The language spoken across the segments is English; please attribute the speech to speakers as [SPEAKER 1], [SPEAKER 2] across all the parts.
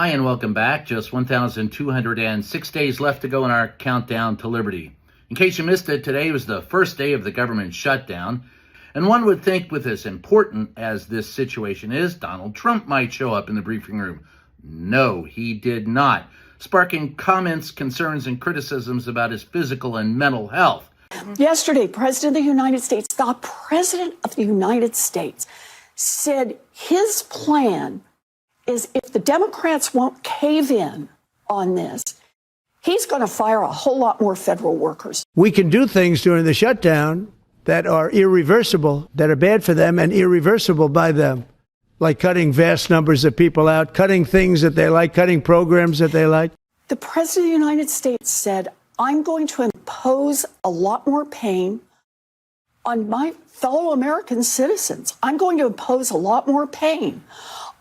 [SPEAKER 1] Hi and welcome back. Just 1,206 days left to go in our countdown to liberty. In case you missed it, today was the first day of the government shutdown. And one would think with as important as this situation is, Donald Trump might show up in the briefing room. No, he did not, sparking comments, concerns, and criticisms about his physical and mental health.
[SPEAKER 2] Yesterday, President of the United States, the President of the United States, said his plan is if the Democrats won't cave in on this, he's going to fire a whole lot more federal workers.
[SPEAKER 3] We can do things during the shutdown that are irreversible, that are bad for them and irreversible by them, like cutting vast numbers of people out, cutting things that they like, cutting programs that they like.
[SPEAKER 2] The President of the United States said, I'm going to impose a lot more pain on my fellow American citizens. I'm going to impose a lot more pain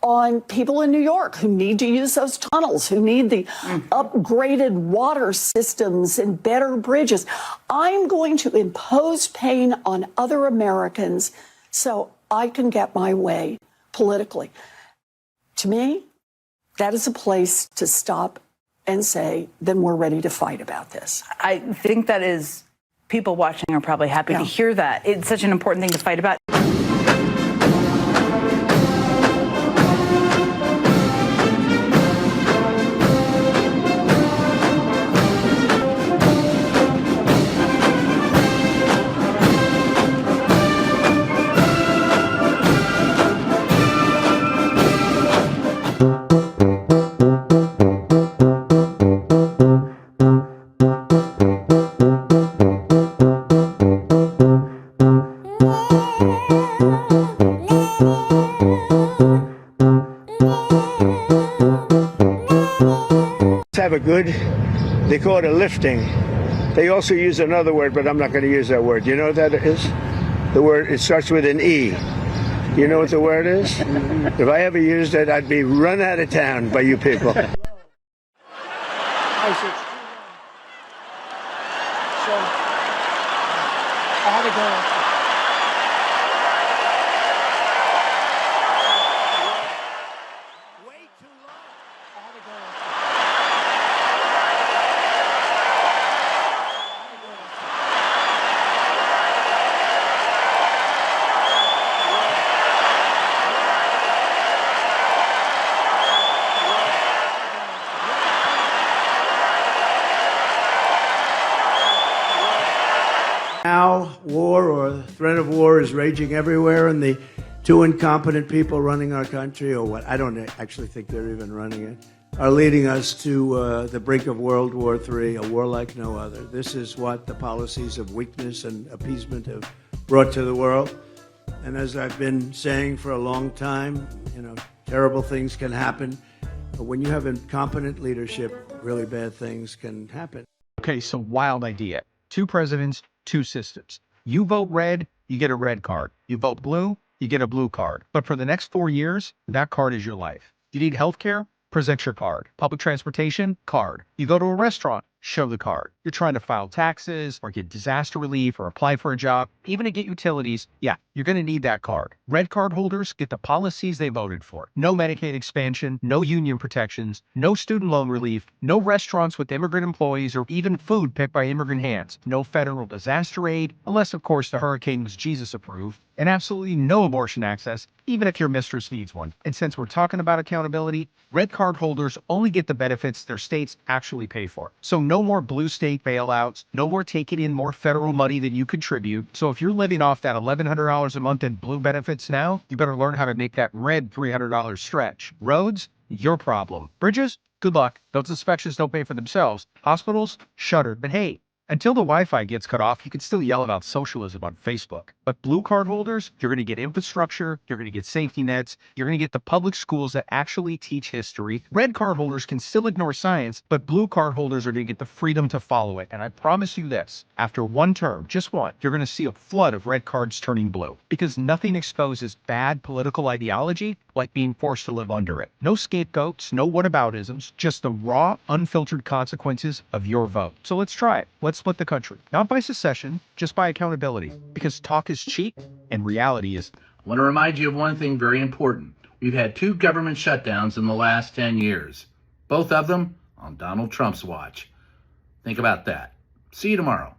[SPEAKER 2] on people in New York who need to use those tunnels, who need the upgraded water systems and better bridges. I'm going to impose pain on other Americans so I can get my way politically. To me, that is a place to stop and say, then we're ready to fight about this.
[SPEAKER 4] I think that is, people watching are probably happy to hear that. It's such an important thing to fight about.
[SPEAKER 3] Have a good, they call it a lifting. They also use another word, but I'm not going to use that word. You know what that is? The word, it starts with an E. You know what the word is? If I ever used it, I'd be run out of town by you people. So, I had to go. Now, war or the threat of war is raging everywhere, and the two incompetent people running our country, or what, I don't actually think they're even running it, are leading us to the brink of World War III, a war like no other. This is what the policies of weakness and appeasement have brought to the world. And as I've been saying for a long time, terrible things can happen. But when you have incompetent leadership, really bad things can happen.
[SPEAKER 5] Okay, so wild idea. 2 presidents, 2 systems. You vote red, you get a red card. You vote blue, you get a blue card. But for the next 4 years, that card is your life. You need health care? Present your card. Public transportation? Card. You go to a restaurant? Show the card. You're trying to file taxes or get disaster relief or apply for a job, even to get utilities. Yeah, you're going to need that card. Red card holders get the policies they voted for. No Medicaid expansion, no union protections, no student loan relief, no restaurants with immigrant employees or even food picked by immigrant hands, no federal disaster aid, unless of course the hurricane was Jesus approved, and absolutely no abortion access, even if your mistress needs one. And since we're talking about accountability, red card holders only get the benefits their states actually pay for. So no more blue state bailouts, no more taking in more federal money than you contribute. So if you're living off that $1,100 a month in blue benefits now, you better learn how to make that red $300 stretch. Roads, your problem. Bridges, good luck. Those inspections don't pay for themselves. Hospitals, shuttered. But hey, until the Wi-Fi gets cut off, you can still yell about socialism on Facebook. But blue card holders, you're going to get infrastructure, you're going to get safety nets, you're going to get the public schools that actually teach history. Red card holders can still ignore science, but blue card holders are going to get the freedom to follow it. And I promise you this, after one term, just one, you're going to see a flood of red cards turning blue. Because nothing exposes bad political ideology like being forced to live under it. No scapegoats, no whataboutisms, just the raw, unfiltered consequences of your vote. So let's try it. Let's split the country. Not by secession, just by accountability. Because talk is cheap and reality is.
[SPEAKER 1] I want to remind you of one thing very important. We've had 2 government shutdowns in the last 10 years, both of them on Donald Trump's watch. Think about that. See you tomorrow.